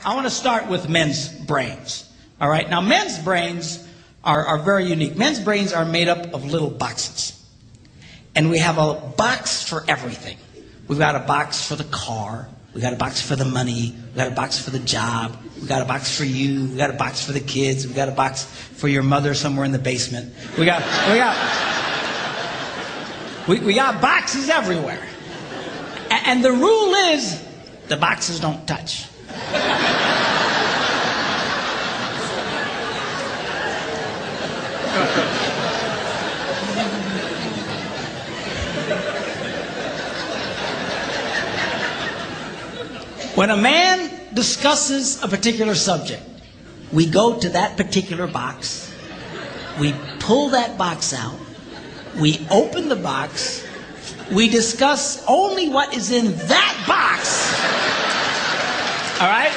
I want to start with men's brains. All right. Now, men's brains are very unique. Men's brains are made up of little boxes. And we have a box for everything. We've got a box for the car. We got a box for the money. We got a box for the job. We got a box for you. We got a box for the kids. We got a box for your mother somewhere in the basement. We got boxes everywhere. And the rule is the boxes don't touch. When a man discusses a particular subject, we go to that particular box, we pull that box out, we open the box, we discuss only what is in that box. All right?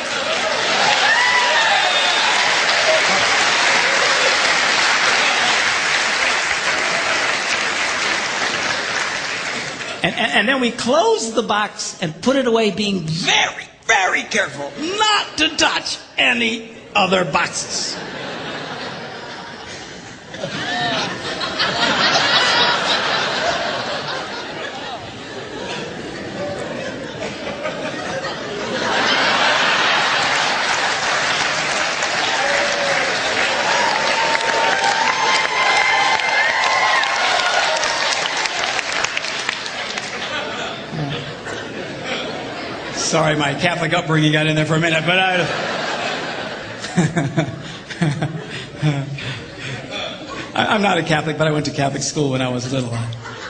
And then we close the box and put it away, being very, very careful not to touch any other boxes. Sorry, my Catholic upbringing got in there for a minute, but I'm not a Catholic, but I went to Catholic school when I was little.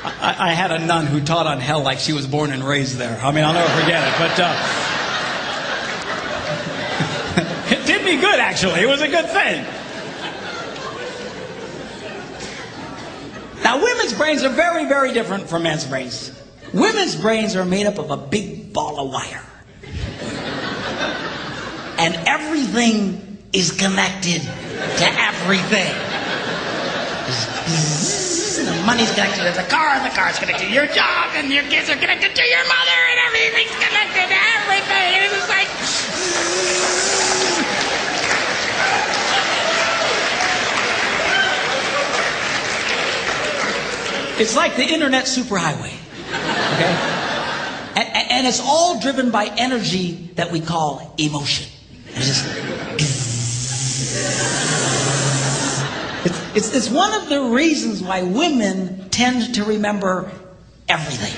I had a nun who taught on hell like she was born and raised there. I mean, I'll never forget it, but it did me good, actually. It was a good thing. Now, women's brains are very, very different from men's brains. Women's brains are made up of a big ball of wire. And everything is connected to everything. The money's connected to the car, and the car's connected to your job, and your kids are connected to your mother, and everything's connected to everything. And it's like... It's like the internet superhighway. Okay? And it's all driven by energy that we call emotion. It's just... It's one of the reasons why women tend to remember everything.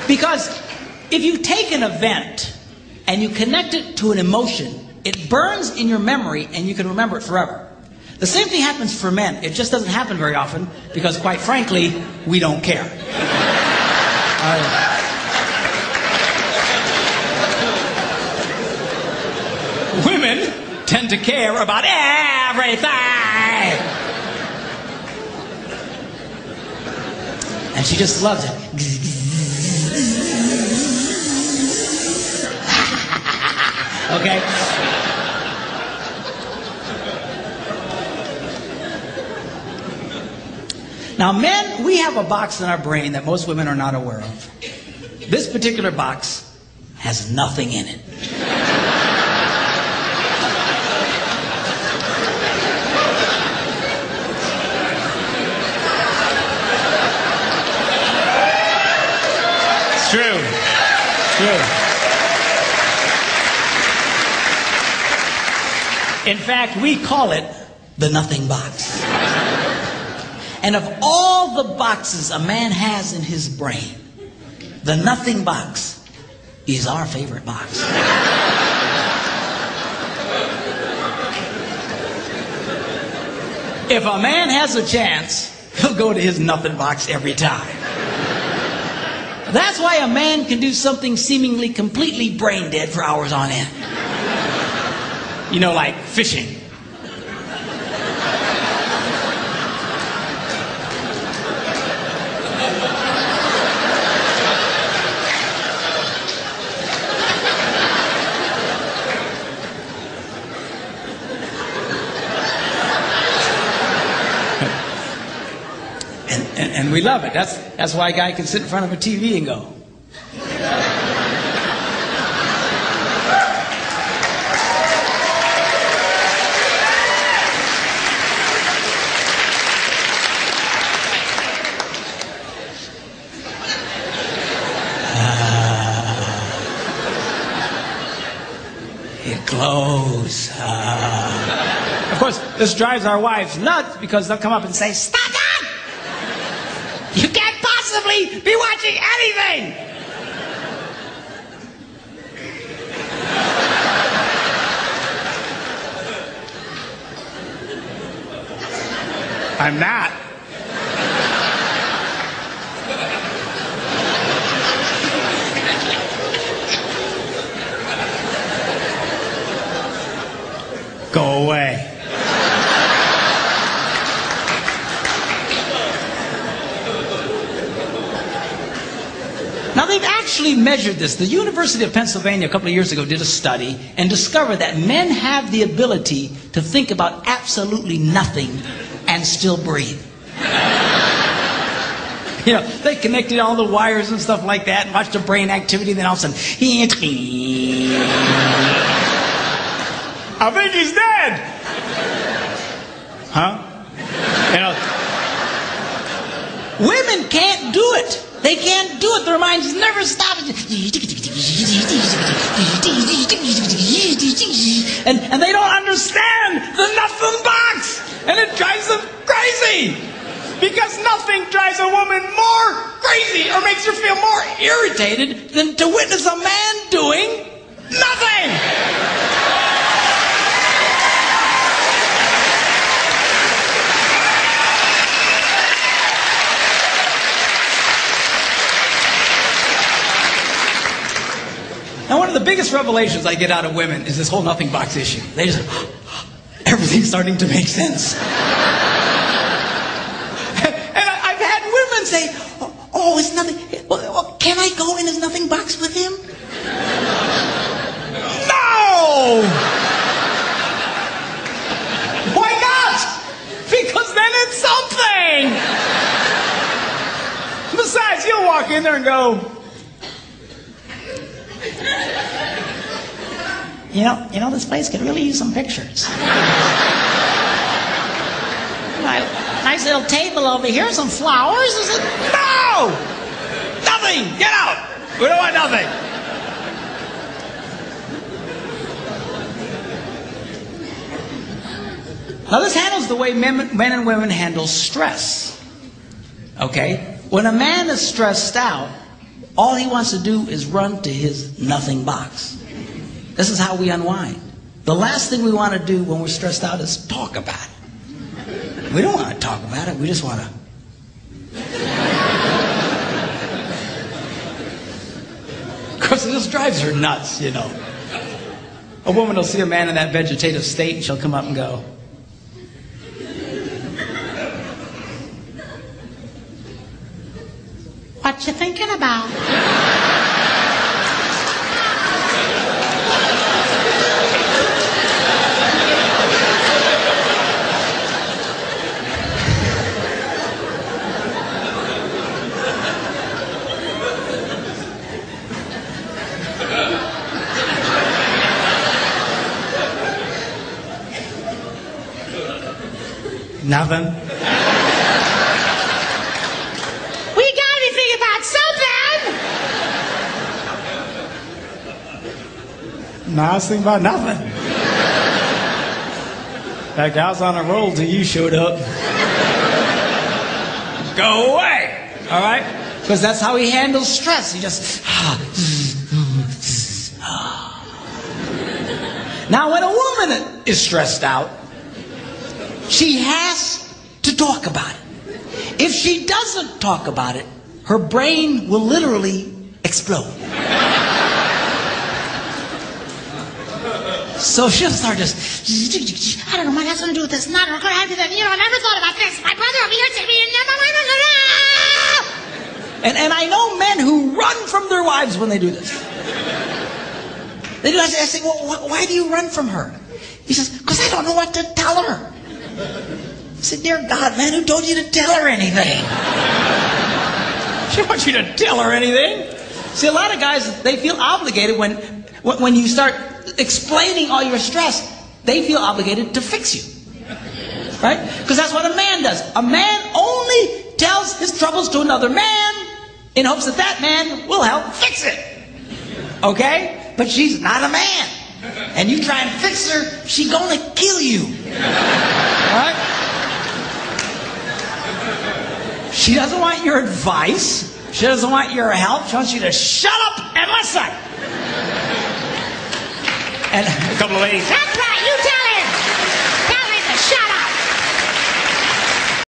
Because if you take an event and you connect it to an emotion, it burns in your memory and you can remember it forever. The same thing happens for men. It just doesn't happen very often because, quite frankly, we don't care. Women tend to care about everything. And she just loves it. Okay? Now, men, we have a box in our brain that most women are not aware of. This particular box has nothing in it. It's true. It's true. In fact, we call it the nothing box. And of all the boxes a man has in his brain, the nothing box is our favorite box. If a man has a chance, he'll go to his nothing box every time. That's why a man can do something seemingly completely brain dead for hours on end. You know, like fishing. And we love it. That's why a guy can sit in front of a TV and go. Get close. Of course, this drives our wives nuts because they'll come up and say, "Stop that! You can't possibly be watching anything!" I'm not. Go away. Now they've actually measured this. The University of Pennsylvania a couple of years ago did a study and discovered that men have the ability to think about absolutely nothing and still breathe. You know, they connected all the wires and stuff like that and watched the brain activity, then all of a sudden, I think he's dead. Huh? You know, women can't do it. They can't do it. Their minds never stop. And they don't understand the nothing box. And it drives them crazy. Because nothing drives a woman more crazy or makes her feel more irritated than to witness a man doing nothing. Now, one of the biggest revelations I get out of women is this whole nothing box issue. They just, everything's starting to make sense. And I've had women say, oh, it's nothing. Well, can I go in his nothing box with him? No! Why not? Because then it's something. Besides, you'll walk in there and go, You know, this place could really use some pictures. Nice little table over here, some flowers. No! Nothing! Get out! We don't want nothing. Now this handles the way men and women handle stress. Okay? When a man is stressed out, all he wants to do is run to his nothing box. This is how we unwind. The last thing we want to do when we're stressed out is talk about it. We don't want to talk about it. We just want to. Of course, this drives her nuts, you know. A woman will see a man in that vegetative state and she'll come up and go, "What you thinking about?" Nothing. We gotta be thinking about something. No, I was thinking about nothing. In fact, I was on a roll till you showed up. Go away. All right? Because that's how he handles stress. He just. Now, when a woman is stressed out, she has to talk about it. If she doesn't talk about it, her brain will literally explode. So she'll start just, I don't know, what has something to do with this. Not, I never thought about this. My brother over here said me. And I know men who run from their wives when they do this. They do. I say, well, why do you run from her? He says, because I don't know what to tell her. I said, dear God, man, who told you to tell her anything? She wants you to tell her anything. See, a lot of guys, they feel obligated when you start explaining all your stress, they feel obligated to fix you. Right? Because that's what a man does. A man only tells his troubles to another man in hopes that that man will help fix it. Okay? But she's not a man. and you try and fix her, she gonna kill you. All right? She doesn't want your advice. She doesn't want your help. She wants you to shut up and listen. And a couple of ladies, that's right, you